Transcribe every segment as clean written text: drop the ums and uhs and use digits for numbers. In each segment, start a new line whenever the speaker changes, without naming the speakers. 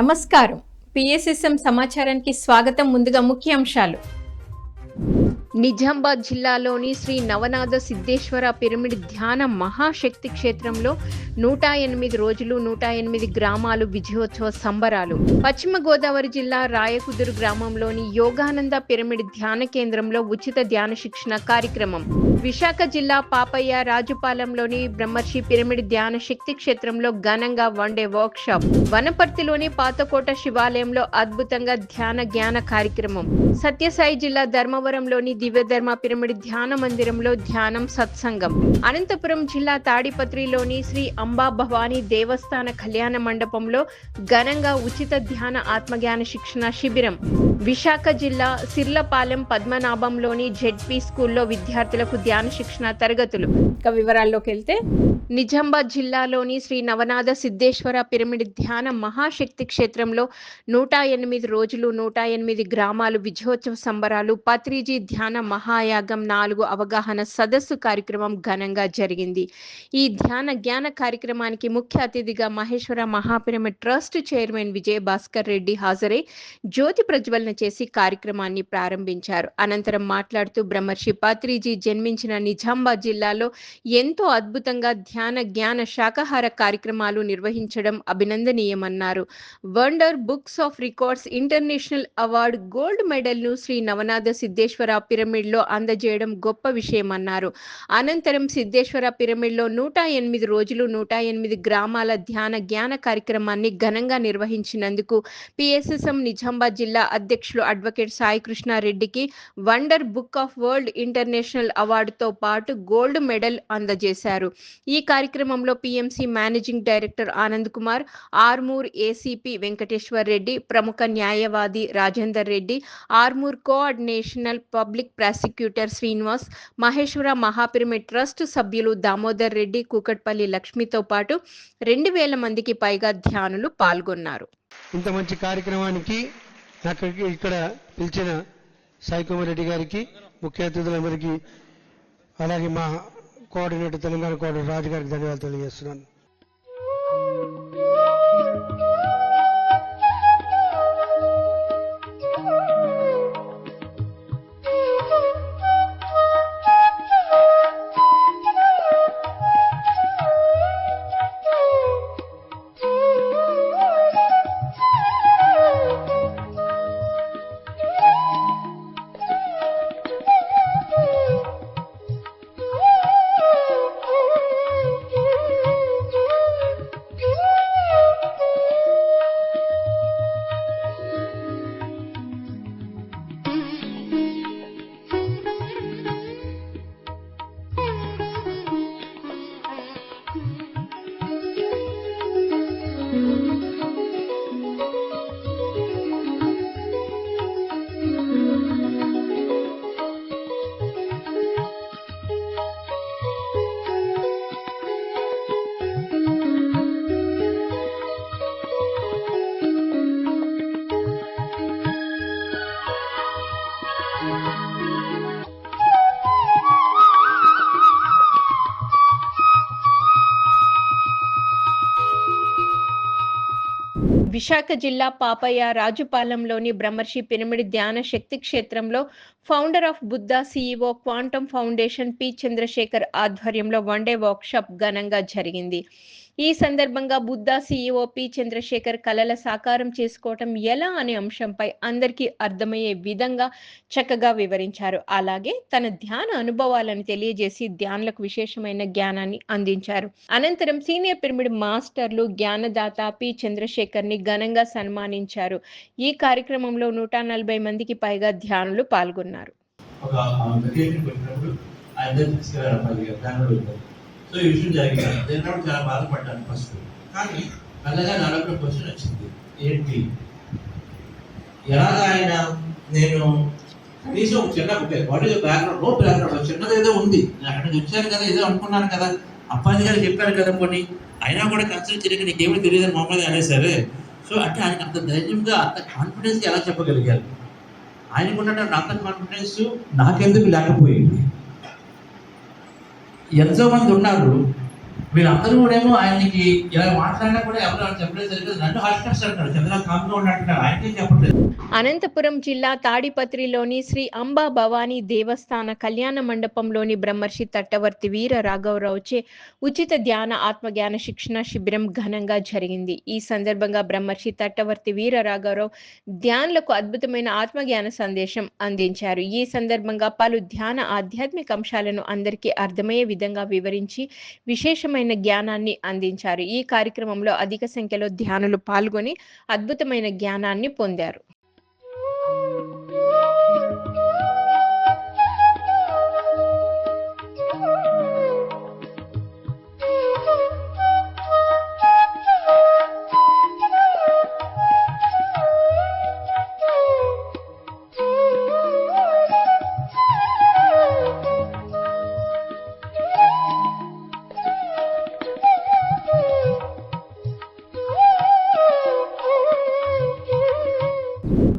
నమస్కారం. పిఎస్ఎస్ఎం సమాచారానికి స్వాగతం. ముందుగా ముఖ్యాంశాలు. నిజామాబాద్ జిల్లాలోని శ్రీ నవనాథ సిద్ధేశ్వర పిరమిడ్ ధ్యాన మహాశక్తి క్షేత్రంలో 108 రోజులు 108 గ్రామాలు విజయోత్సవ సంబరాలు. పశ్చిమ గోదావరి జిల్లా రాయకుదురు గ్రామంలోని యోగానంద పిరమిడ్ ధ్యాన కేంద్రంలో ఉచిత ధ్యాన శిక్షణ కార్యక్రమం. విశాఖ జిల్లా పాపయ్య రాజుపాలెంలోని బ్రహ్మర్షి పిరమిడ్ ధ్యాన శక్తి క్షేత్రంలో ఘనంగా వన్డే వర్క్షాప్. వనపర్తిలోని పాతకోట శివాలయంలో అద్భుతంగా ధ్యాన జ్ఞాన కార్యక్రమం. సత్యసాయి జిల్లా ధర్మవరంలోని దివ్యధర్మ పిరమిడ్ ధ్యాన మందిరంలో ధ్యానం సత్సంగం. అనంతపురం జిల్లా తాడిపత్రిలోని శ్రీ అంబా భవానీ దేవస్థాన కళ్యాణ మండపంలో ఘనంగా ఉచిత ధ్యాన ఆత్మజ్ఞాన శిక్షణ శిబిరం. విశాఖ జిల్లా సిర్లపాలెం పద్మనాభంలోని జెడ్పీ స్కూల్లో విద్యార్థులకు ధ్యాన శిక్షణ తరగతులు. ఇక వివరాల్లోకి వెళ్తే, నిజామాబాద్ జిల్లాలోని శ్రీ నవనాథ సిద్ధేశ్వర పిరమిడ్ ధ్యాన మహాశక్తి క్షేత్రంలో 108 రోజులు 108 గ్రామాలు విజయోత్సవ సంబరాలు పత్రిజీ ధ్యాన మహాయాగం 4 అవగాహన సదస్సు కార్యక్రమం ఘనంగా జరిగింది. ఈ ధ్యాన జ్ఞాన కార్యక్రమానికి ముఖ్య అతిథిగా మహేశ్వర మహాపిరమిడ్ ట్రస్ట్ చైర్మన్ విజయ భాస్కర్ రెడ్డి హాజరై జ్యోతి ప్రజ్వలన చేసి కార్యక్రమాన్ని ప్రారంభించారు. అనంతరం మాట్లాడుతూ బ్రహ్మర్షి పత్రిజీ జన్మించిన నిజామాబాద్ జిల్లాలో ఎంతో అద్భుతంగా ధ్యాన జ్ఞాన శాకాహార కార్యక్రమాలు నిర్వహించడం అభినందనీయమన్నారు. Wonder books of records international award gold medal ను శ్రీ నవనాథ సిద్ధేశ్వర పిరమిడ్ లో అందజేయడం గొప్ప విషయమన్నారు. అనంతరం సిద్ధేశ్వర పిరమిడ్ లో 108 రోజులు 108 గ్రామాల ధ్యాన జ్ఞాన కార్యక్రమాన్ని ఘనంగా నిర్వహించినందుకు పిఎస్ఎస్ఎం నిజామాబాద్ జిల్లా అధ్యక్షులు అడ్వకేట్ సాయి కృష్ణారెడ్డికి wonder book of world international అవార్డుతో పాటు గోల్డ్ మెడల్ అందజేశారు. ఈ కార్యక్రమంలో PMC managing director Anand Kumar, Armoor ACP Venkateshwar Reddy, ప్రముఖ న్యాయవాది Rajender Reddy, Armoor coordinational public prosecutor Srinivas, Maheshwara Mahapyramid trust సభ్యులు దామోదర్ రెడ్డి, కూకట్పల్లి లక్ష్మితో పాటు 2000 మందికి పైగా ధ్యానులు పాల్గొన్నారు.
ఇంత మంచి కార్యక్రమానికి ఇక్కడ పిలిచిన సాయి కుమార్ రెడ్డి గారికి, ముఖ్య అతిథులందరికీ, అలాగే మా కోఆర్డినేటర్ తెలంగాణ కోఆర్డినేటర్ రాజు గారికి ధన్యవాదాలు తెలియజేస్తున్నాను.
విశాఖ జిల్లా పాపయ్య రాజుపాలెంలోని బ్రహ్మర్షి పిరమిడ్ ధ్యాన శక్తి క్షేత్రంలో founder of Buddha CEO quantum foundation P Chandrashekar ఆధ్వర్యంలో వన్డే వర్క్షాప్ ఘనంగా జరిగింది. ఈ సందర్భంగా బుద్ధ సిఇఓ పి చంద్రశేఖర్ కలల సాకారం చేసుకోవటం ఎలా అనే అంశంపై అందరికీ అర్థమయ్యే విధంగా చక్కగా వివరించారు. అలాగే తన ధ్యాన అనుభవాలను తెలియజేసి ధ్యానులకు విశేషమైన జ్ఞానాన్ని అందించారు. అనంతరం సీనియర్ పిరమిడ్ మాస్టర్లు జ్ఞానదాత పి చంద్రశేఖర్ ని ఘనంగా సన్మానించారు. ఈ కార్యక్రమంలో 140 మందికి పైగా ధ్యానులు పాల్గొన్నారు.
సో ఈ విషయం జరిగింది. జరిగినప్పుడు చాలా బాధపడ్డాను ఫస్ట్. కానీ మెల్లగా నాలో క్వశ్చన్ వచ్చింది, ఏంటి ఎలాగా ఆయన నేను కనీసం ఒక చిన్న what is background, no background, చిన్నది ఏదో ఉంది. నేను అక్కడి నుంచి వచ్చాను కదా, ఏదో అనుకున్నాను కదా, అప్పాజీ గారు చెప్పారు కదా కొన్ని, అయినా కూడా కన్సల్ట్ చేయక నీకేమీ తెలియదని మామూలుగా అనేసారే. సో అంటే ఆయనకు అంత ధైర్యంగా అంత కాన్ఫిడెన్స్ ఎలా చెప్పగలిగారు? ఆయనకున్న అంత కాన్ఫిడెన్స్ నాకెందుకు లేకపోయింది? ఎంతోమంది ఉన్నారు వీళ్ళందరూ కూడా ఏమో ఆయనకి ఇలా మాట్లాడినా కూడా ఎవరు చెప్పలేదు సరిగ్గా నన్ను హాస్పిటల్స్ అంటారు, చంద్రబాబు కామ్గా ఉన్నట్టున్నారు, ఆయనకేం చెప్పట్లేదు.
అనంతపురం జిల్లా తాడిపత్రిలోని శ్రీ అంబా భవానీ దేవస్థాన కళ్యాణ మండపంలోని బ్రహ్మర్షి తట్టవర్తి వీర రాఘవరావుచే ఉచిత ధ్యాన ఆత్మజ్ఞాన శిక్షణ శిబిరం ఘనంగా జరిగింది. ఈ సందర్భంగా బ్రహ్మర్షి తట్టవర్తి వీర రాఘవరావు ధ్యానులకు అద్భుతమైన ఆత్మజ్ఞాన సందేశం అందించారు. ఈ సందర్భంగా పలు ధ్యాన ఆధ్యాత్మిక అంశాలను అందరికీ అర్థమయ్యే విధంగా వివరించి విశేషమైన జ్ఞానాన్ని అందించారు. ఈ కార్యక్రమంలో అధిక సంఖ్యలో ధ్యానులు పాల్గొని అద్భుతమైన జ్ఞానాన్ని పొందారు.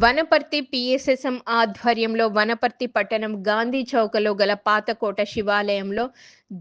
వనపర్తి పిఎస్ఎస్ఎం ఆధ్వర్యంలో వనపర్తి పట్టణం గాంధీ చౌకలో గల పాతకోట శివాలయంలో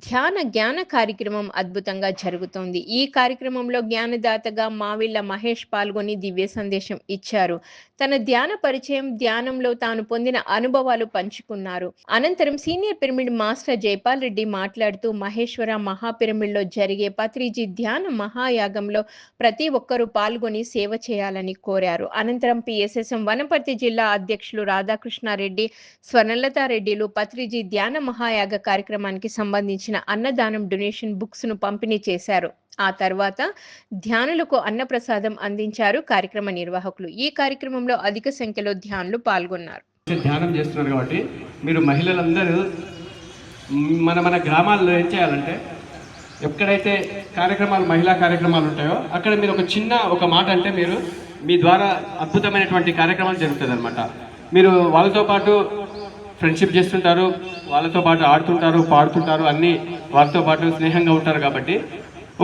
జ్ఞాన కార్యక్రమం అద్భుతంగా జరుగుతోంది. ఈ కార్యక్రమంలో జ్ఞానదాతగా మావిళ్ళ మహేష్ పాల్గొని దివ్య సందేశం ఇచ్చారు. తన ధ్యాన పరిచయం, ధ్యానంలో తాను పొందిన అనుభవాలు పంచుకున్నారు. అనంతరం senior pyramid master Jaipal Reddy మాట్లాడుతూ మహేశ్వర మహాపిరమిడ్లో జరిగే పత్రిజీ ధ్యాన మహాయాగంలో ప్రతి ఒక్కరూ పాల్గొని సేవ చేయాలని కోరారు. అనంతరం పిఎస్ఎస్ఎం వనపర్తి జిల్లా అధ్యక్షులు రాధాకృష్ణారెడ్డి, స్వర్ణలతారెడ్డిలు పత్రిజీ ధ్యాన మహాయాగ కార్యక్రమానికి సంబంధించిన అన్నదానం డొనేషన్ బుక్స్ ను పంపిణీ చేశారు. ఆ తర్వాత ధ్యానులకు అన్నప్రసాదం అందించారు కార్యక్రమ నిర్వాహకులు. ఈ కార్యక్రమంలో అధిక సంఖ్యలో ధ్యానులు పాల్గొన్నారు.
ధ్యానం చేస్తున్నారు కాబట్టి మీరు మహిళలందరూ మన గ్రామాల్లో ఏం చేయాలంటే, ఎక్కడైతే కార్యక్రమాలు మహిళా కార్యక్రమాలు ఉంటాయో అక్కడ మీరు ఒక మాట అంటే మీరు మీ ద్వారా అద్భుతమైనటువంటి కార్యక్రమాలు జరుగుతుంది అనమాట. మీరు వాళ్ళతో పాటు ఫ్రెండ్షిప్ చేస్తుంటారు, వాళ్ళతో పాటు ఆడుతుంటారు, పాడుతుంటారు, అన్నీ వాళ్ళతో పాటు స్నేహంగా ఉంటారు. కాబట్టి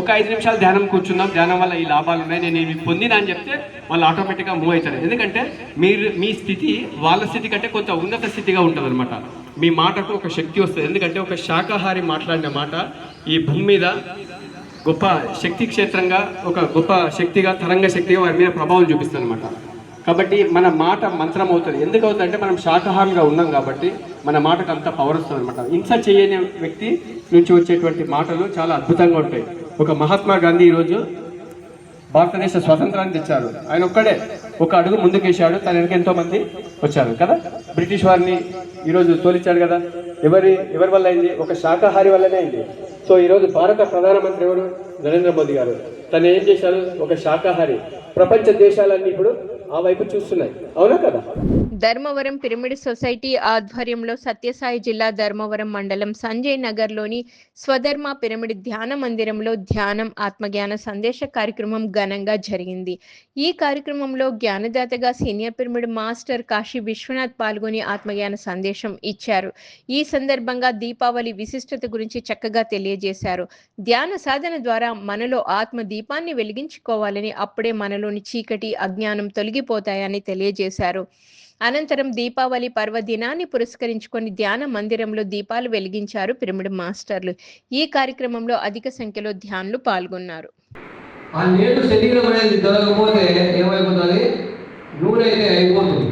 ఒక 5 నిమిషాలు ధ్యానం కూర్చుందాం, ధ్యానం వల్ల ఈ లాభాలు ఉన్నాయి, నేను ఇవి పొందినా అని చెప్తే వాళ్ళు ఆటోమేటిక్గా మూవ్ అవుతారు. ఎందుకంటే మీ స్థితి వాళ్ళ స్థితి కంటే కొంత ఉన్నత స్థితిగా ఉంటుంది అనమాట. మీ మాటకు ఒక శక్తి వస్తుంది. ఎందుకంటే ఒక శాకాహారి మాట్లాడిన మాట ఈ భూమి మీద గొప్ప శక్తి క్షేత్రంగా, ఒక గొప్ప శక్తిగా, తరంగ శక్తిగా వారి మీద ప్రభావం చూపిస్తుంది అనమాట. కాబట్టి మన మాట మంత్రం అవుతుంది. ఎందుకు అవుతుంది అంటే మనం శాకాహారంగా ఉన్నాం కాబట్టి మన మాటకు అంత పవర్ వస్తుంది అనమాట. హింస చేయని వ్యక్తి నుంచి వచ్చేటువంటి మాటలు చాలా అద్భుతంగా ఉంటాయి. ఒక మహాత్మా గాంధీ ఈరోజు భారతదేశ స్వాతంత్రాన్ని తెచ్చారు. ఆయన ఒక్కడే ఒక అడుగు ముందుకేశాడు, తన వెనక ఎంతో మంది వచ్చారు కదా. బ్రిటిష్ వారిని ఈరోజు తోలిచ్చాడు కదా. ఎవరి వల్ల అయింది? ఒక శాకాహారి వల్లనే అయింది. సో ఈరోజు భారత ప్రధానమంత్రి ఎవరు? నరేంద్ర మోదీ గారు. తను ఏం చేశారు? ఒక శాకాహారి. ప్రపంచ దేశాలన్నీ ఇప్పుడు ఆ వైపు చూస్తున్నాయి, అవునా కదా.
ధర్మవరం పిరమిడ్ సొసైటీ ఆధ్వర్యంలో సత్యసాయి జిల్లా ధర్మవరం మండలం సంజయ్ నగర్లోని స్వధర్మ పిరమిడ్ ధ్యాన మందిరంలో ధ్యానం ఆత్మజ్ఞాన సందేశ కార్యక్రమం ఘనంగా జరిగింది. ఈ కార్యక్రమంలో జ్ఞానదాతగా senior pyramid master Kashi Vishwanath పాల్గొని ఆత్మజ్ఞాన సందేశం ఇచ్చారు. ఈ సందర్భంగా దీపావళి విశిష్టత గురించి చక్కగా తెలియజేశారు. ధ్యాన సాధన ద్వారా మనలో ఆత్మ దీపాన్ని వెలిగించుకోవాలని, అప్పుడే మనలోని చీకటి అజ్ఞానం తొలగిపోతాయని తెలియజేశారు. అనంతరం దీపావళి పర్వదినాన్ని పురస్కరించుకొని ధ్యాన మందిరంలో దీపాలు వెలిగించారు పిరమిడ్ మాస్టర్లు. ఈ కార్యక్రమంలో అధిక సంఖ్యలో ధ్యానులు పాల్గొన్నారు.
ఆ నేడు శరీరం అనేది దొరకకపోతే ఏమైపోతుంది? నూనె అయితే అయిపోతుంది.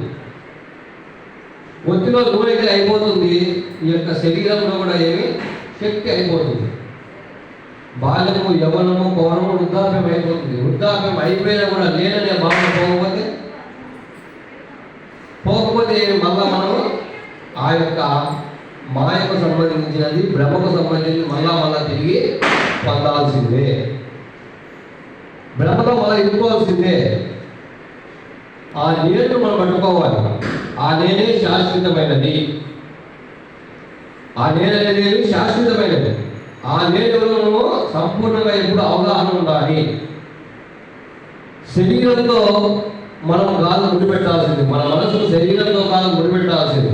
ఒత్తిలో నూనె అయితే అయిపోతుంది, ఈ యొక్క శరీరంలో కూడా ఏమి శక్తి అయిపోతుంది. బాల్యము, యవ్వనము, పౌనము, వృద్ధాప్యం అయిపోతుంది. వృద్ధాప్యం అయిపోయినా కూడా నేననే భావన పోకపోతే మళ్ళా మనము ఆ యొక్క మాయకు సంబంధించినది, భ్రమకు సంబంధించి మళ్ళా తిరిగి పొందాల్సిందే. భ్రమలో మళ్ళీ ఇరుకోవాల్సిందే. ఆ నేడు మనం పట్టుకోవాలి. ఆ నేనే శాశ్వతమైనది. ఆ నేను అనేది శాశ్వతమైనది. ఆ నేడులో సంపూర్ణంగా ఎప్పుడు అవగాహన ఉండాలి. శరీరంతో మనం కాదు ముడిపెట్టాల్సింది, మన మనసును శరీరంతో కాదు ముడిపెట్టాల్సింది.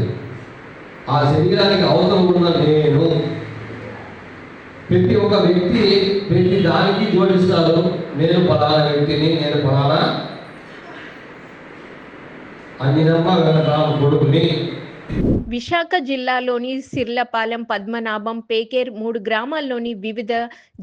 ఆ శరీరానికి అవసరం ఉన్న నేను. ప్రతి ఒక్క వ్యక్తి ప్రతి దానికి జోడిస్తారు. నేను ఫలానా వ్యక్తిని, నేను ఫలానా అన్నినమ్మ వెనకాల కొడుకుని.
విశాఖ జిల్లాలోని సిర్లపాలెం, పద్మనాభం, పేకేర్ 3 గ్రామాల్లోని వివిధ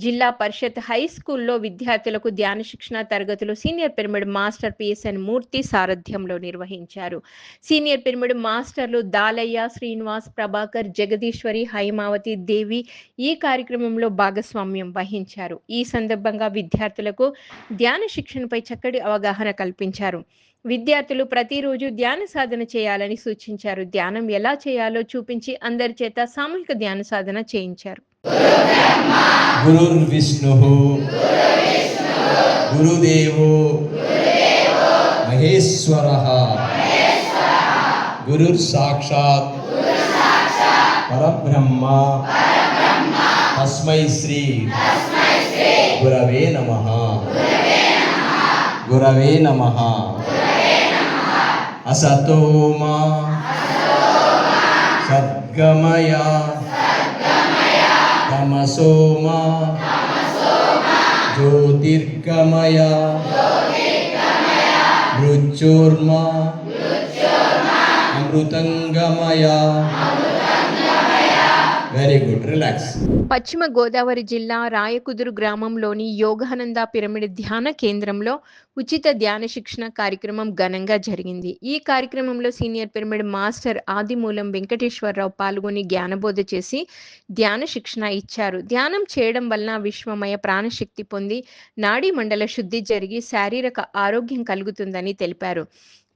జిల్లా పరిషత్ హై స్కూల్లో విద్యార్థులకు ధ్యాన శిక్షణ తరగతులు సీనియర్ పిరమిడ్ మాస్టర్ పిఎస్ఎన్ మూర్తి సారథ్యంలో నిర్వహించారు. సీనియర్ పిరమిడ్ మాస్టర్లు దాలయ్య, శ్రీనివాస్, ప్రభాకర్, జగదీశ్వరి, హైమావతి దేవి ఈ కార్యక్రమంలో భాగస్వామ్యం వహించారు. ఈ సందర్భంగా విద్యార్థులకు ధ్యాన శిక్షణపై చక్కటి అవగాహన కల్పించారు. విద్యార్థులు ప్రతిరోజు ధ్యాన సాధన చేయాలని సూచించారు. ధ్యానం ఎలా చేయాలో చూపించి అందరి చేత సామూహిక ధ్యాన సాధన చేయించారు.
గురుర్విష్ణుః గురుదేవో మహేశ్వరః గురుర్ సాక్షాత్ పరబ్రహ్మ తస్మై శ్రీ గురవే నమః గురవే నమః. असतो मा सद्गमय तमसो मा ज्योतिर्गमय मृत्युर्मा अमृतंगमय. Very good, relax.
Paschima Godavari జిల్లా రాయకుదురు గ్రామంలోని యోగానంద పిరమిడ్ ధ్యాన కేంద్రంలో ఉచిత ధ్యాన శిక్షణ కార్యక్రమం ఘనంగా జరిగింది. ఈ కార్యక్రమంలో సీనియర్ పిరమిడ్ మాస్టర్ ఆదిమూలం వెంకటేశ్వరరావు పాల్గొని జ్ఞానబోధ చేసి ధ్యాన శిక్షణ ఇచ్చారు. ధ్యానం చేయడం వలన విశ్వమయ ప్రాణశక్తి పొంది నాడీ మండల శుద్ధి జరిగి శారీరక ఆరోగ్యం కలుగుతుందని తెలిపారు.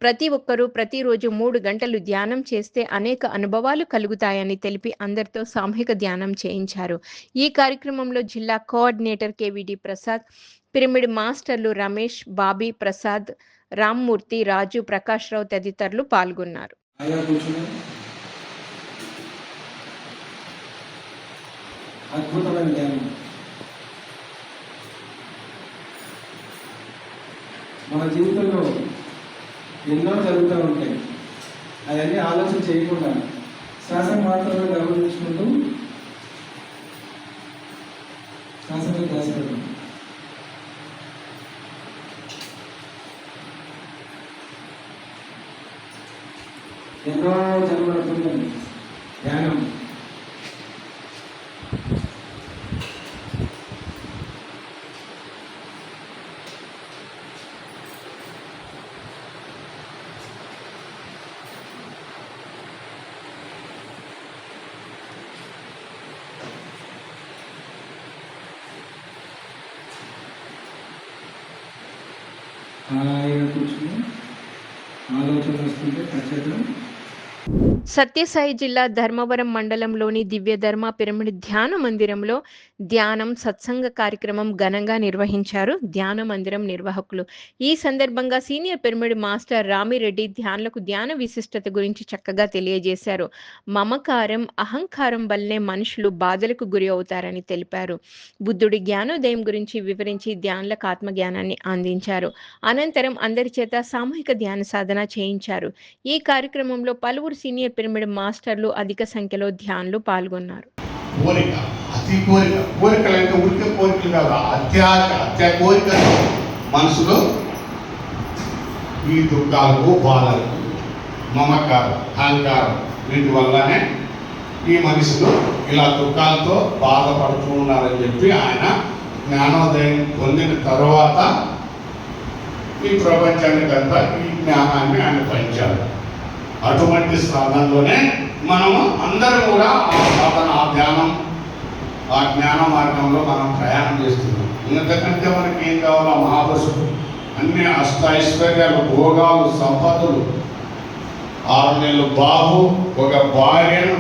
ప్రతి ఒక్కరూ ప్రతిరోజు 3 గంటలు ధ్యానం చేస్తే అనేక అనుభవాలు కలుగుతాయని తెలిపి అందరితో సామూహిక ధ్యానం చేయించారు. ఈ కార్యక్రమంలో జిల్లా కోఆర్డినేటర్ కేవిడి ప్రసాద్, పిరమిడ్ మాస్టర్లు రమేష్, బాబీ, ప్రసాద్, రామ్మూర్తి, రాజు, ప్రకాష్ రావు తదితరులు పాల్గొన్నారు.
అద్భుతమైన ధ్యానం మన జీవితంలో ఎన్నో జరుగుతూ ఉంటాయి. అవన్నీ ఆలోచన చేయకుండా శ్వాసను మాత్రమే గమనించుకుంటూ శ్వాసపై ధ్యాస పెట్టడం. ఎన్నో జరుగుతుంది ధ్యానం. హాయిగా కూర్చుని ఆలోచన వస్తుంటే ఖచ్చితంగా.
సత్యసాయి జిల్లా ధర్మవరం మండలంలోని దివ్యధర్మ పిరమిడ్ ధ్యాన మందిరంలో ధ్యానం సత్సంగ కార్యక్రమం ఘనంగా నిర్వహించారు ధ్యాన మందిరం నిర్వాహకులు. ఈ సందర్భంగా సీనియర్ పిరమిడ్ మాస్టర్ రామిరెడ్డి ధ్యానులకు ధ్యాన విశిష్టత గురించి చక్కగా తెలియజేశారు. మమకారం, అహంకారం వల్లనే మనుషులు బాధలకు గురి అవుతారని తెలిపారు. బుద్ధుడి జ్ఞానోదయం గురించి వివరించి ధ్యానులకు ఆత్మజ్ఞానాన్ని అందించారు. అనంతరం అందరి చేత సామూహిక ధ్యాన సాధన చేయించారు. ఈ కార్యక్రమంలో పలువురు సీనియర్ పిరమిడ్ మాస్టర్లు అధిక సంఖ్యలో ధ్యానులు పాల్గొన్నారు.
కోరిక, అతి కోరిక, కోరికలు అంటే ఉరికే కోరికలు కాదు, అత్యా కోరికలు మనసులో ఈ దుఃఖాలకు, బాధలకు, మమకారం, అహంకారం వీటి వల్లనే ఈ మనుషులు ఇలా దుఃఖాలతో బాధపడుతూ ఉన్నారని చెప్పి ఆయన జ్ఞానోదయం పొందిన తర్వాత ఈ ప్రపంచానికంతా ఈ జ్ఞానాన్ని ఆయన పంచారు. అటువంటి స్థానంలోనే మనము అందరం కూడా ఆ సాధన, ఆ ధ్యానం, ఆ జ్ఞాన మార్గంలో మనం ప్రయాణం చేస్తున్నాం. ఇంతకంటే మనకి ఏం కావాలో మహాపురుషుడు అన్ని అష్టైశ్వర్యాలు, భోగాలు, సంపదలు, 6 నెలలు బాబు, ఒక భార్యను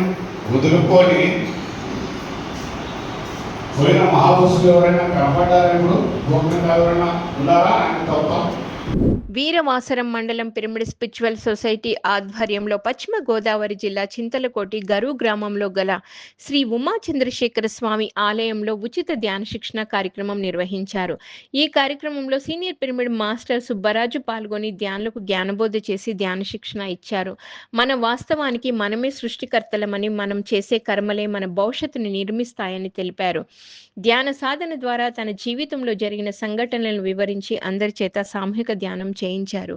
వదులుకొని పోయిన మహాపురుషులు ఎవరైనా కనపడ్డారా? ఇప్పుడు భూమి ఎవరైనా ఉన్నారా? ఆయన తప్ప.
వీరవాసరం మండలం పిరమిడ్ స్పిరిచువల్ సొసైటీ ఆధ్వర్యంలో పశ్చిమ గోదావరి జిల్లా చింతలకోటి గరు గ్రామంలో గల శ్రీ ఉమా చంద్రశేఖర స్వామి ఆలయంలో ఉచిత ధ్యాన శిక్షణ కార్యక్రమం నిర్వహించారు. ఈ కార్యక్రమంలో సీనియర్ పిరమిడ్ మాస్టర్ సుబ్బరాజు పాల్గొని ధ్యానులకు జ్ఞానబోధ చేసి ధ్యాన శిక్షణ ఇచ్చారు. మన వాస్తవానికి మనమే సృష్టికర్తలమని, మనం చేసే కర్మలే మన భవిష్యత్తును నిర్మిస్తాయని తెలిపారు. ధ్యాన సాధన ద్వారా తన జీవితంలో జరిగిన సంఘటనలను వివరించి అందరి చేత సామూహిక ధ్యానం చేయించారు.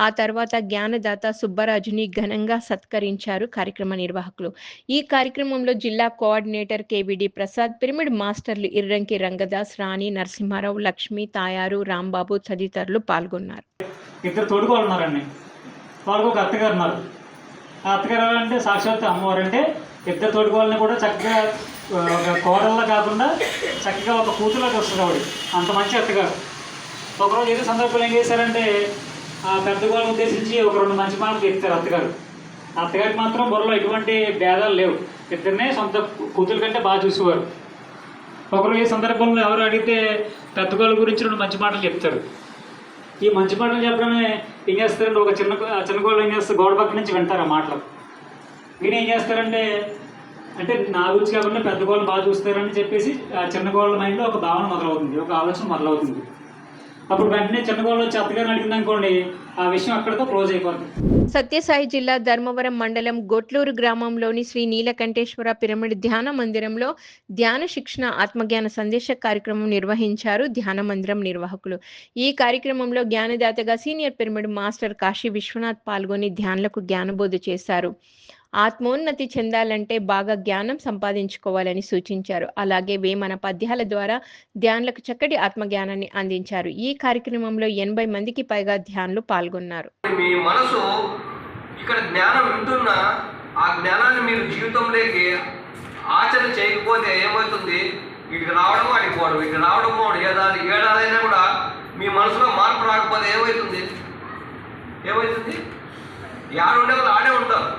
ఆ తర్వాత జ్ఞానదాత సుబ్బరాజుని ఘనంగా సత్కరించారు కార్యక్రమ నిర్వాహకులు. ఈ కార్యక్రమంలో జిల్లా కోఆర్డినేటర్ కేవిడి ప్రసాద్, పిరమిడ్ మాస్టర్లు ఇర్రంకి రంగదాస్, రాణి, నరసింహారావు, లక్ష్మి, తాయారు, రాంబాబు తదితరులు పాల్గొన్నారు.
ఇద్దరు తోడుకోవాలి ఉన్నారండి. వాళ్ళకు ఒక అత్తగారు ఉన్నారు. ఆ అత్తగారు అంటే సాక్షాత్ అమ్మవారు. అంటే ఇద్దరు తోడుకోవాలని కూడా చక్కగా ఒక కోడల్లా కాకుండా చక్కగా ఒక కూతురులాగా వస్తుంది ఆవిడ. అంత మంచి అత్తగారు. ఒకరోజు ఏదో సందర్భంలో ఏం చేశారంటే ఆ పెద్ద వాళ్ళని ఉద్దేశించి ఒక 2 మంచి మాటలు చెప్తారు అత్తగారు. అత్తగారికి మాత్రం బుర్రలో ఎటువంటి భేదాలు లేవు. ఇద్దరినే సొంత కూతురు కంటే బాగా చూసేవారు. ఒకరు ఏ సందర్భంలో ఎవరు అడిగితే పెద్ద వాళ్ళ గురించి 2 మంచి మాటలు చెప్తారు. ఈ మంచి మాటలు చెప్పడమే ఏం చేస్తారంటే ఒక చిన్న గోళ్ళు ఏం చేస్తారు, గోడ పక్క నుంచి వింటారు ఆ మాటలు. వీళ్ళు ఏం చేస్తారంటే అంటే నా గురించి కాకుండా పెద్ద గోళ్ళు బాగా చూస్తారని చెప్పేసి ఆ చిన్న గోళ్ళ మైండ్లో ఒక భావన మొదలవుతుంది, ఒక ఆలోచన మొదలవుతుంది. అప్పుడు వెంటనే చిన్న గోళ్ళు వచ్చి అత్తగారిని అడిగిందనుకోండి, ఆ విషయం అక్కడితో క్లోజ్ అయిపోతుంది.
సత్యసాయి జిల్లా ధర్మవరం మండలం గొట్లూరు గ్రామంలోని శ్రీ నీలకంఠేశ్వర పిరమిడ్ ధ్యాన మందిరంలో ధ్యాన శిక్షణ ఆత్మజ్ఞాన సందేశ కార్యక్రమం నిర్వహించారు ధ్యాన మందిరం నిర్వాహకులు. ఈ కార్యక్రమంలో జ్ఞానదాతగా senior pyramid master Kashi Vishwanath పాల్గొని ధ్యానులకు జ్ఞానబోధ చేశారు. ఆత్మోన్నతి చెందాలంటే బాగా జ్ఞానం సంపాదించుకోవాలని సూచించారు. అలాగే వేమన పద్యాల ద్వారా ధ్యానులకు చక్కటి ఆత్మజ్ఞానాన్ని అందించారు. ఈ కార్యక్రమంలో 80 మందికి పైగా ధ్యానులు పాల్గొన్నారు.
మీ మనసు ఇక్కడ జ్ఞానం వింటున్నా ఆ జ్ఞానాన్ని మీరు జీవితంలోకి ఆచరణ చేయకపోతే ఏమవుతుంది? వీటికి రావడం అడిగిపోవడం, వీటికి రావడం ఏడాదైనా కూడా మీ మనసులో మార్పు రాకపోతే ఏమవుతుంది? ఆడే వాళ్ళు ఆడే ఉంటారు.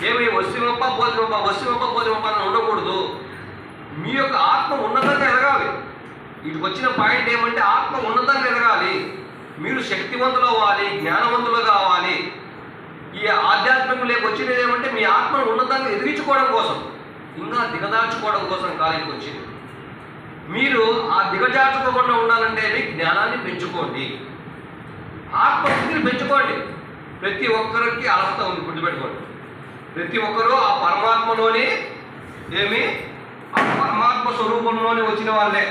ఏమి వస్తుమప్ప పోతిమప్ప అని ఉండకూడదు. మీ యొక్క ఆత్మ ఉన్నతంగా ఎదగాలి. వీటికి వచ్చిన పాయింట్ ఏమంటే ఆత్మ ఉన్నతంగా ఎదగాలి. మీరు శక్తివంతులు అవ్వాలి, జ్ఞానవంతులు కావాలి. ఈ ఆధ్యాత్మికంలోకి వచ్చినది ఏమంటే మీ ఆత్మను ఉన్నతంగా ఎదిగించుకోవడం కోసం, ఇంకా దిగదార్చుకోవడం కోసం కాలేజీకి వచ్చింది. మీరు ఆ దిగజార్చుకోకుండా ఉండాలంటే జ్ఞానాన్ని పెంచుకోండి, ఆత్మశక్తిని పెంచుకోండి. ప్రతి ఒక్కరికి అర్హత ఉంది, గుర్తుపెట్టుకోండి. ప్రతి ఒక్కరూ ఆ పరమాత్మలోనే ఆ పరమాత్మ స్వరూపంలోనే వచ్చిన వాళ్ళే.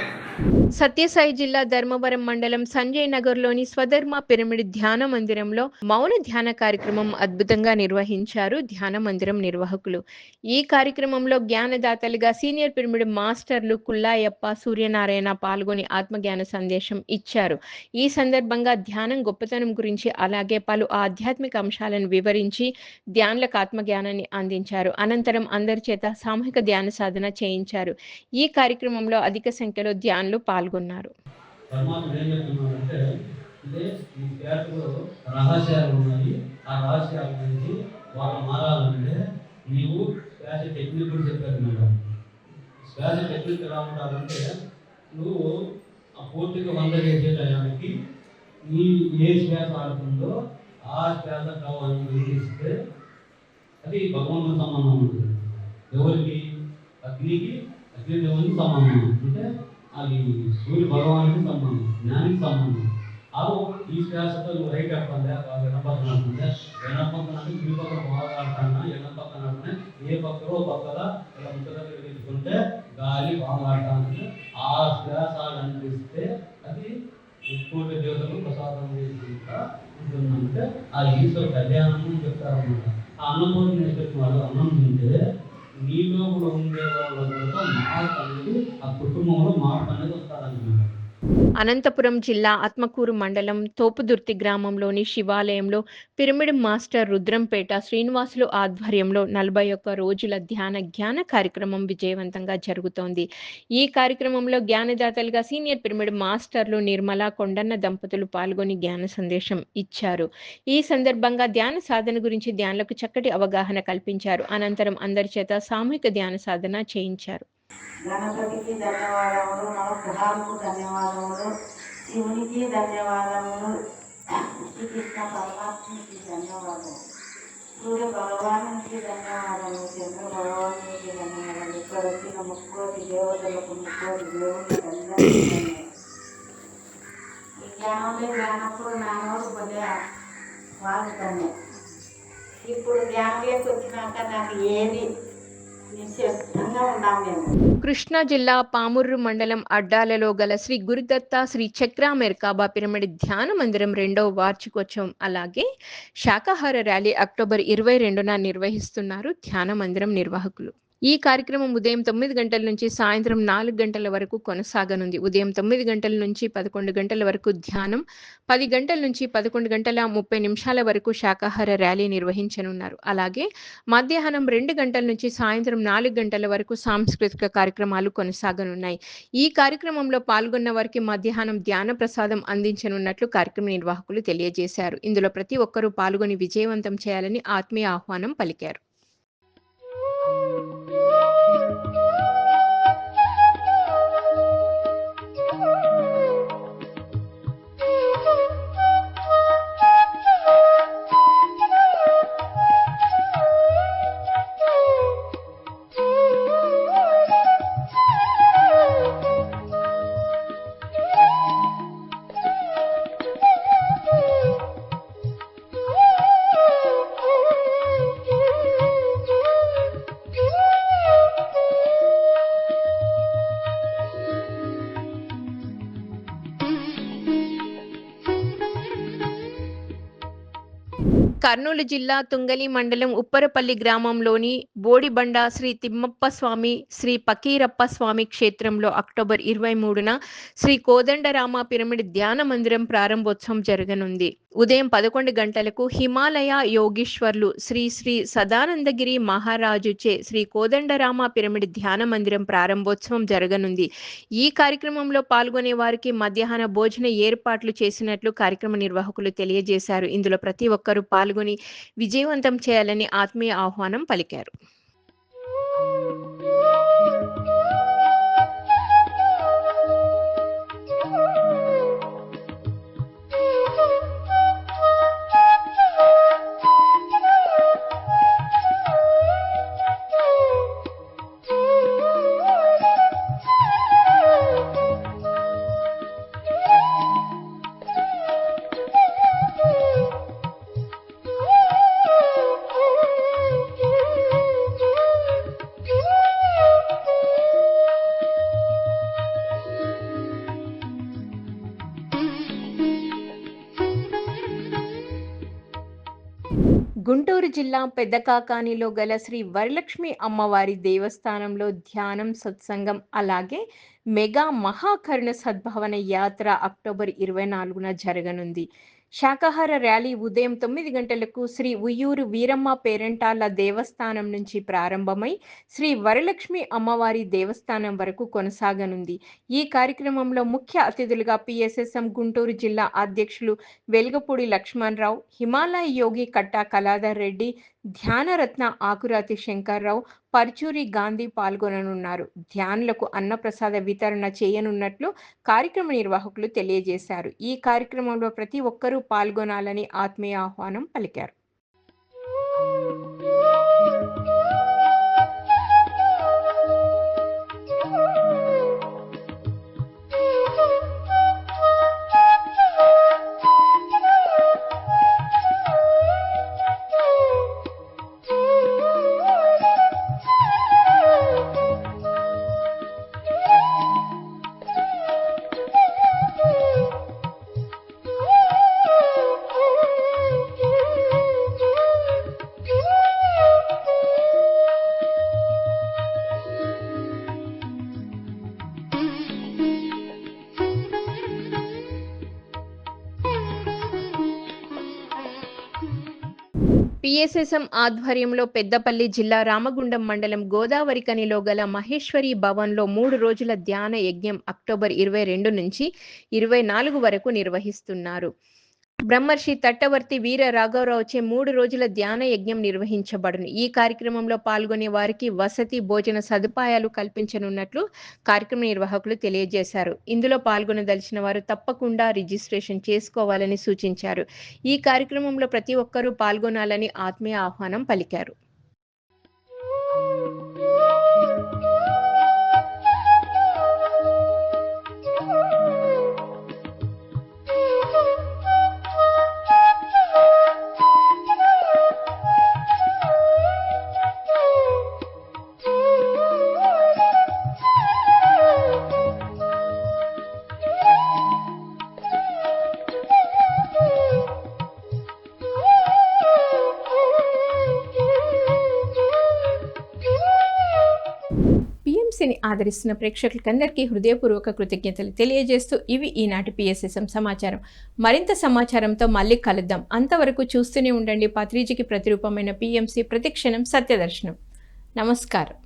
సత్యసాయి జిల్లా ధర్మవరం మండలం సంజయ్ నగర్లోని స్వధర్మ పిరమిడ్ ధ్యాన మందిరంలో మౌన ధ్యాన కార్యక్రమం అద్భుతంగా నిర్వహించారు ధ్యాన మందిరం నిర్వాహకులు. ఈ కార్యక్రమంలో జ్ఞానదాతలుగా సీనియర్ పిరమిడ్ మాస్టర్లు కుల్లాయప్ప, సూర్యనారాయణ పాల్గొని ఆత్మజ్ఞాన సందేశం ఇచ్చారు. ఈ సందర్భంగా ధ్యానం గొప్పతనం గురించి అలాగే పలు ఆధ్యాత్మిక అంశాలను వివరించి ధ్యానులకు ఆత్మజ్ఞానాన్ని అందించారు. అనంతరం అందరి చేత సామూహిక ధ్యాన సాధన చేయించారు. ఈ కార్యక్రమంలో అధిక సంఖ్యలో ధ్యానులు పాల్గొన్నారు.
రహస్యాలు ఉన్నాయి. ఆ రహస్యాల నుంచి వాళ్ళు మారాలంటే నీవు శ్వాస టెక్నిక్ కూడా చెప్పారు మేడం. శ్వాస టెక్నిక్ ఎలా ఉండాలంటే నువ్వు ఆ పూర్తిగా 100 చేసే టయానికి నీ ఏ శ్వాస ఆడుతుందో ఆ శ్వాస కావాలని నిర్ణయిస్తే అది భగవంతుని సంబంధం ఉంటుంది. ఎవరికి? అగ్నికి అగ్నిదేవునికి సంబంధం. అంటే అది సూర్య భగవానికి సంబంధం, జ్ఞానికి సంబంధం. అవు ఈ శ్వాసతో నువ్వు రైట్ ఆడుతుందా, ఎనపక్కన ఆడుతుందా, ఎనపక్కన ఈ పక్క బాగా ఆడుతున్నా, ఎనపక్కన ఆడుతున్నా, ఏ పక్కలో పక్కగా ఇలా ముద్ద దగ్గర తెచ్చుకుంటే గాలి బాగా ఆడుతుంది. ఆ శ్వాస అనిపిస్తే అది ఎక్కువ దేవతలు ప్రసాదం చేసుకుంటా ఉంటుందంటే ఆ ఈశ్వర కళ్యాణం అని చెప్తారన్నమాట. ఆ అన్నపూర్ణ చెప్పిన వాళ్ళు అన్నం తింటే నీలో కూడా ఉండే వాళ్ళ మార్పు అనేది ఆ కుటుంబంలో మార్పు అనేది వస్తారన్నమాట.
అనంతపురం జిల్లా ఆత్మకూరు మండలం తోపుదుర్తి గ్రామంలోని శివాలయంలో పిరమిడ్ మాస్టర్ రుద్రంపేట శ్రీనివాసులు ఆధ్వర్యంలో 41 రోజుల జ్ఞాన కార్యక్రమం విజయవంతంగా జరుగుతోంది. ఈ కార్యక్రమంలో జ్ఞానదాతలుగా సీనియర్ పిరమిడ్ మాస్టర్లు నిర్మల, కొండన్న దంపతులు పాల్గొని జ్ఞాన సందేశం ఇచ్చారు. ఈ సందర్భంగా ధ్యాన సాధన గురించి ధ్యానులకు చక్కటి అవగాహన కల్పించారు. అనంతరం అందరి చేత సామూహిక ధ్యాన సాధన చేయించారు.
గణపతికి ధన్యవాదములు, నవగ్రహాలకు ధన్యవాదములు, శివునికి ధన్యవాదములు, శ్రీకృష్ణ పరమాత్మకి ధన్యవాదములు, సూర్య భగవానునికి ధన్యవాదములు, చంద్ర భగవానునికి ధన్యవాదాలు. ఇక్కడ వచ్చిన 30 దేవతలకు 30 దేవునికి ధన్యవాదాలు. ఈ జ్ఞానంలో జ్ఞానప్పుడు నానోడు కొద్ది వాడుతాను. ఇప్పుడు జ్ఞానంలోకి వచ్చినాక నాకు ఏది నిశ్శబ్దంగా ఉన్నాం మేము.
కృష్ణా జిల్లా పామూరు మండలం అడ్డాలలో గల శ్రీ గురుదత్త శ్రీ చక్ర మెర్కాబా పిరమిడ్ ధ్యాన మందిరం 2వ వార్షికోత్సవం అలాగే శాకాహార ర్యాలీ అక్టోబర్ 22న నిర్వహిస్తున్నారు ధ్యాన మందిరం నిర్వాహకులు. ఈ కార్యక్రమం ఉదయం 9 గంటల నుంచి సాయంత్రం 4 గంటల వరకు కొనసాగనుంది. ఉదయం 9 గంటల నుంచి 11 గంటల వరకు ధ్యానం, 10 గంటల నుంచి 11 గంటల 30 నిమిషాల వరకు శాకాహార ర్యాలీ నిర్వహించనున్నారు. అలాగే మధ్యాహ్నం 2 గంటల నుంచి సాయంత్రం 4 గంటల వరకు సాంస్కృతిక కార్యక్రమాలు కొనసాగనున్నాయి. ఈ కార్యక్రమంలో పాల్గొన్న వారికి మధ్యాహ్నం ధ్యాన ప్రసాదం అందించనున్నట్లు కార్యక్రమ నిర్వాహకులు తెలియజేశారు. ఇందులో ప్రతి ఒక్కరూ పాల్గొని విజయవంతం చేయాలని ఆత్మీయ ఆహ్వానం పలికారు. కర్నూలు జిల్లా తుంగలి మండలం ఉప్పరపల్లి గ్రామంలోని బోడిబండ శ్రీ తిమ్మప్ప స్వామి శ్రీ పకీరప్ప స్వామి క్షేత్రంలో అక్టోబర్ 23న శ్రీ కోదండరామ పిరమిడ్ ధ్యాన మందిరం ప్రారంభోత్సవం జరగనుంది. ఉదయం 11 గంటలకు హిమాలయ యోగీశ్వర్లు శ్రీ శ్రీ సదానందగిరి మహారాజుచే శ్రీ కోదండరామ పిరమిడ్ ధ్యాన మందిరం ప్రారంభోత్సవం జరగనుంది. ఈ కార్యక్రమంలో పాల్గొనే వారికి మధ్యాహ్న భోజన ఏర్పాట్లు చేసినట్లు కార్యక్రమ నిర్వాహకులు తెలియజేశారు. ఇందులో ప్రతి ఒక్కరూ పాల్గొని విజయవంతం చేయాలని ఆత్మీయ ఆహ్వానం పలికారు. గుంటూరు జిల్లా పెద్దకాకానిలో గల శ్రీ వరలక్ష్మి అమ్మవారి దేవస్థానంలో ధ్యానం, సత్సంగం అలాగే మెగా మహాకరుణ సద్భావన యాత్ర అక్టోబర్ 24న జరగనుంది. శాకాహార ర్యాలీ ఉదయం 9 గంటలకు శ్రీ ఉయ్యూరు వీరమ్మ పేరెంటాల దేవస్థానం నుంచి ప్రారంభమై శ్రీ వరలక్ష్మి అమ్మవారి దేవస్థానం వరకు కొనసాగనుంది. ఈ కార్యక్రమంలో ముఖ్య అతిథులుగా పిఎస్ఎస్ఎం గుంటూరు జిల్లా అధ్యక్షులు వెల్గపూడి లక్ష్మణరావు, హిమాలయ యోగి కట్టా కళాధర్ రెడ్డి, ధ్యానరత్న ఆకురాతి శంకర్రావు, పర్చూరి గాంధీ పాల్గొననున్నారు. ధ్యానులకు అన్నప్రసాద వితరణ చేయనున్నట్లు కార్యక్రమ నిర్వాహకులు తెలియజేశారు. ఈ కార్యక్రమంలో ప్రతి ఒక్కరూ పాల్గొనాలని ఆత్మీయ ఆహ్వానం పలికారు. పిఎస్ఎస్ఎం ఆధ్వర్యంలో పెద్దపల్లి జిల్లా రామగుండం మండలం గోదావరికనిలో గల మహేశ్వరి భవన్లో 3 రోజుల ధ్యాన యజ్ఞం అక్టోబర్ 22 నుంచి 24 వరకు నిర్వహిస్తున్నారు. బ్రహ్మర్షి తట్టవర్తి వీర రాఘవరావుచే 3 రోజుల ధ్యాన యజ్ఞం నిర్వహించబడును. ఈ కార్యక్రమంలో పాల్గొనే వారికి వసతి, భోజన సదుపాయాలు కల్పించనున్నట్లు కార్యక్రమ నిర్వాహకులు తెలియజేశారు. ఇందులో పాల్గొనదలిచిన వారు తప్పకుండా రిజిస్ట్రేషన్ చేసుకోవాలని సూచించారు. ఈ కార్యక్రమంలో ప్రతి ఒక్కరూ పాల్గొనాలని ఆత్మీయ ఆహ్వానం పలికారు. పిఎంసిని ఆదరిస్తున్న ప్రేక్షకులకందరికీ హృదయపూర్వక కృతజ్ఞతలు తెలియజేస్తూ ఇవి ఈనాటి పిఎస్ఎస్ఎం సమాచారం. మరింత సమాచారంతో మళ్ళీ కలుద్దాం. అంతవరకు చూస్తూనే ఉండండి. పత్రిజీకి ప్రతిరూపమైన పిఎంసి, ప్రతిక్షణం సత్యదర్శనం. నమస్కారం.